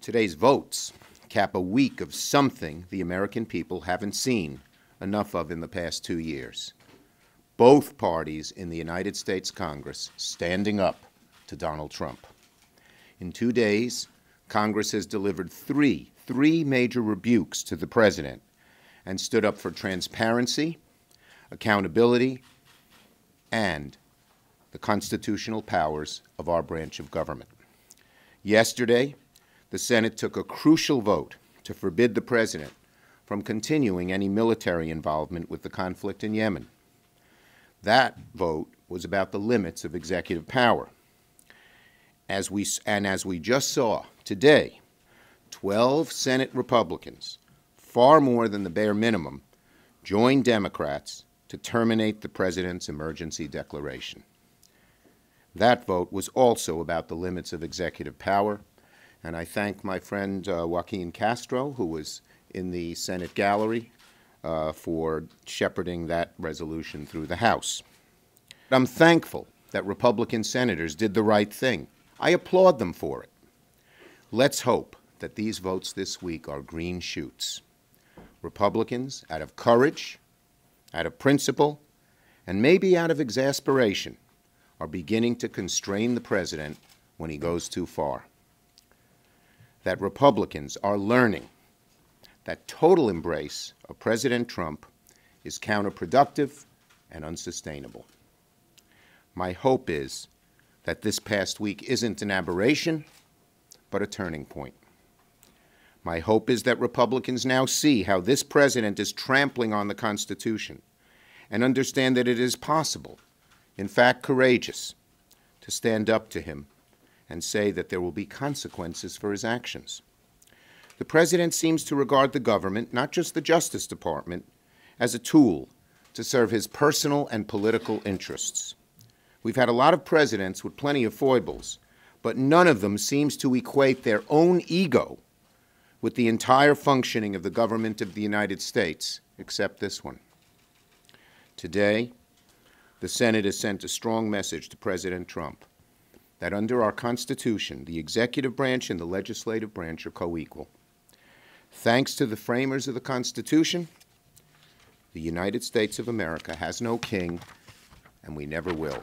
Today's votes cap a week of something the American people haven't seen enough of in the past 2 years. Both parties in the United States Congress standing up to Donald Trump. In 2 days, Congress has delivered three major rebukes to the president and stood up for transparency, accountability, and the constitutional powers of our branch of government. Yesterday, the Senate took a crucial vote to forbid the president from continuing any military involvement with the conflict in Yemen. That vote was about the limits of executive power. As we just saw today, 12 Senate Republicans, far more than the bare minimum, joined Democrats to terminate the president's emergency declaration. That vote was also about the limits of executive power, and I thank my friend Joaquin Castro, who was in the Senate gallery, for shepherding that resolution through the House. I'm thankful that Republican senators did the right thing. I applaud them for it. Let's hope that these votes this week are green shoots. Republicans, out of courage, out of principle, and maybe out of exasperation, are beginning to constrain the president when he goes too far. That Republicans are learning that total embrace of President Trump is counterproductive and unsustainable. My hope is that this past week isn't an aberration, but a turning point. My hope is that Republicans now see how this president is trampling on the Constitution and understand that it is possible, in fact courageous, to stand up to him and say that there will be consequences for his actions. The president seems to regard the government, not just the Justice Department, as a tool to serve his personal and political interests. We've had a lot of presidents with plenty of foibles, but none of them seems to equate their own ego with the entire functioning of the government of the United States, except this one. Today, the Senate has sent a strong message to President Trump that under our Constitution, the executive branch and the legislative branch are co-equal. Thanks to the framers of the Constitution, the United States of America has no king, and we never will.